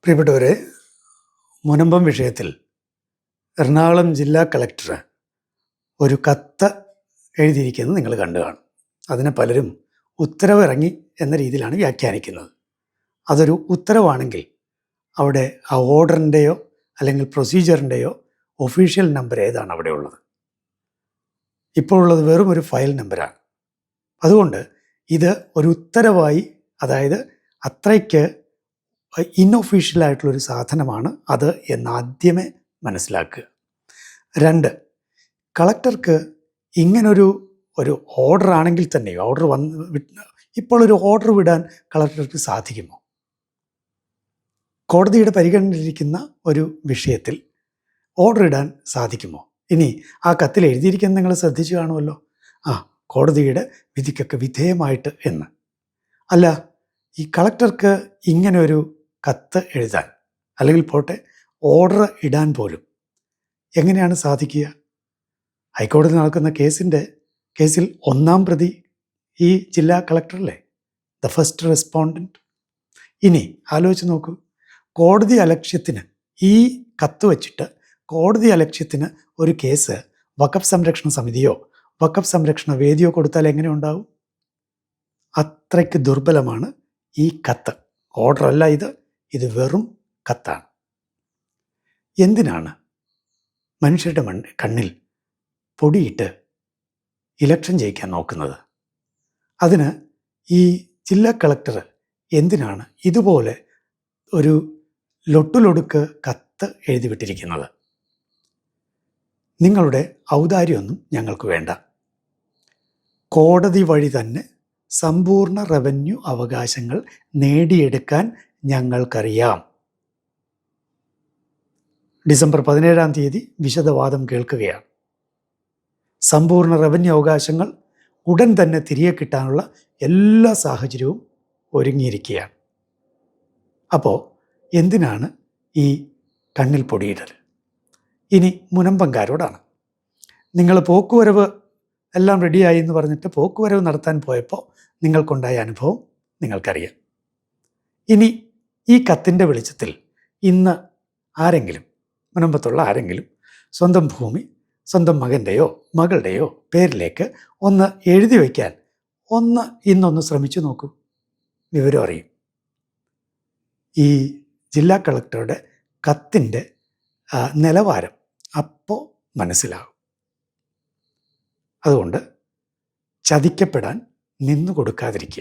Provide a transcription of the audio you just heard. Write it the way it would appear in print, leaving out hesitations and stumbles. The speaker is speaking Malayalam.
പ്രിയപ്പെട്ടവരെ, മുനമ്പം വിഷയത്തിൽ എറണാകുളം ജില്ലാ കളക്ടർ ഒരു കത്ത് എഴുതിയിരിക്കുന്നത് നിങ്ങൾ കണ്ടു കാണും. അതിനെ പലരും ഉത്തരവിറങ്ങി എന്ന രീതിയിലാണ് വ്യാഖ്യാനിക്കുന്നത്. അതൊരു ഉത്തരവാണെങ്കിൽ അവിടെ ആ ഓർഡറിൻ്റെയോ അല്ലെങ്കിൽ പ്രൊസീജിയറിൻ്റെയോ ഒഫീഷ്യൽ നമ്പർ ഏതാണ് അവിടെ ഉള്ളത്? ഇപ്പോൾ ഉള്ളത് വെറും ഒരു ഫയൽ നമ്പറാണ്. അതുകൊണ്ട് ഇത് ഒരു ഉത്തരവായി, അതായത് അത്രയ്ക്ക് ഇൻഒഫീഷ്യലായിട്ടുള്ളൊരു സാധനമാണ് അത് എന്ന് ആദ്യമേ മനസ്സിലാക്കുക. 2, കളക്ടർക്ക് ഇങ്ങനൊരു ഓർഡർ ആണെങ്കിൽ തന്നെ ഇപ്പോൾ ഒരു ഓർഡർ വിടാൻ കളക്ടർക്ക് സാധിക്കുമോ? കോടതിയുടെ പരിഗണനയിലിരിക്കുന്ന ഒരു വിഷയത്തിൽ ഓർഡർ ഇടാൻ സാധിക്കുമോ? ഇനി ആ കത്തിൽ എഴുതിയിരിക്കുന്നത് നിങ്ങൾ ശ്രദ്ധിച്ചു കാണുമല്ലോ, കോടതിയുടെ വിധിക്കൊക്കെ വിധേയമായിട്ട് എന്ന്. അല്ല, ഈ കളക്ടർക്ക് ഇങ്ങനെ ഒരു കത്ത് എഴുതാൻ, അല്ലെങ്കിൽ പോട്ടെ ഓർഡർ ഇടാൻ പോലും എങ്ങനെയാണ് സാധിക്കുക? ഹൈക്കോടതി നടക്കുന്ന കേസിൽ ഒന്നാം പ്രതി ഈ ജില്ലാ കളക്ടറല്ലേ, ദ ഫസ്റ്റ് റെസ്പോണ്ടൻറ്റ്. ഇനി ആലോചിച്ച് നോക്കൂ, കോടതി അലക്ഷ്യത്തിന് ഈ കത്ത് വച്ചിട്ട് കോടതി അലക്ഷ്യത്തിന് ഒരു കേസ് വഖഫ് സംരക്ഷണ സമിതിയോ വഖഫ് സംരക്ഷണ വേദിയോ കൊടുത്താൽ എങ്ങനെ ഉണ്ടാവും? അത്രയ്ക്ക് ദുർബലമാണ് ഈ കത്ത്. ഓർഡറല്ല ഇത് വെറും കത്താണ്. എന്തിനാണ് മനുഷ്യരുടെ കണ്ണിൽ പൊടിയിട്ട് ഇലക്ഷൻ ജയിക്കാൻ നോക്കുന്നത്? അതിന് ഈ ജില്ലാ കളക്ടർ എന്തിനാണ് ഇതുപോലെ ഒരു ലൊട്ടുലൊടുക്ക് കത്ത് എഴുതി വിട്ടിരിക്കുന്നത്? നിങ്ങളുടെ ഔദാര്യമൊന്നും ഞങ്ങൾക്ക് വേണ്ട. കോടതി വഴി തന്നെ സമ്പൂർണ്ണ റവന്യൂ അവകാശങ്ങൾ നേടിയെടുക്കാൻ ഞങ്ങൾക്കറിയാം. ഡിസംബർ 17 വിശദവാദം കേൾക്കുകയാണ്. സമ്പൂർണ്ണ റവന്യൂ അവകാശങ്ങൾ ഉടൻ തന്നെ തിരികെ കിട്ടാനുള്ള എല്ലാ സാഹചര്യവും ഒരുങ്ങിയിരിക്കുകയാണ്. അപ്പോൾ എന്തിനാണ് ഈ കണ്ണിൽ പൊടിയിടൽ? ഇനി മുനമ്പംകാരോടാണ്. നിങ്ങൾ പോക്കുവരവ് എല്ലാം റെഡിയായി എന്ന് പറഞ്ഞിട്ട് പോക്കുവരവ് നടത്താൻ പോയപ്പോൾ നിങ്ങൾക്കുണ്ടായ അനുഭവം നിങ്ങൾക്കറിയാം. ഇനി ഈ കത്തിൻ്റെ വെളിച്ചത്തിൽ ഇന്ന് ആരെങ്കിലും, മുനമ്പത്തുള്ള ആരെങ്കിലും സ്വന്തം ഭൂമി സ്വന്തം മകൻ്റെയോ മകളുടെയോ പേരിലേക്ക് ഒന്ന് എഴുതി വയ്ക്കാൻ ഇന്നൊന്ന് ശ്രമിച്ചു നോക്കൂ, വിവരം അറിയും. ഈ ജില്ലാ കളക്ടറുടെ കത്തിൻ്റെ നിലവാരം അപ്പോൾ മനസ്സിലാകും. അതുകൊണ്ട് ചതിക്കപ്പെടാൻ നിന്നു കൊടുക്കാതിരിക്കുക.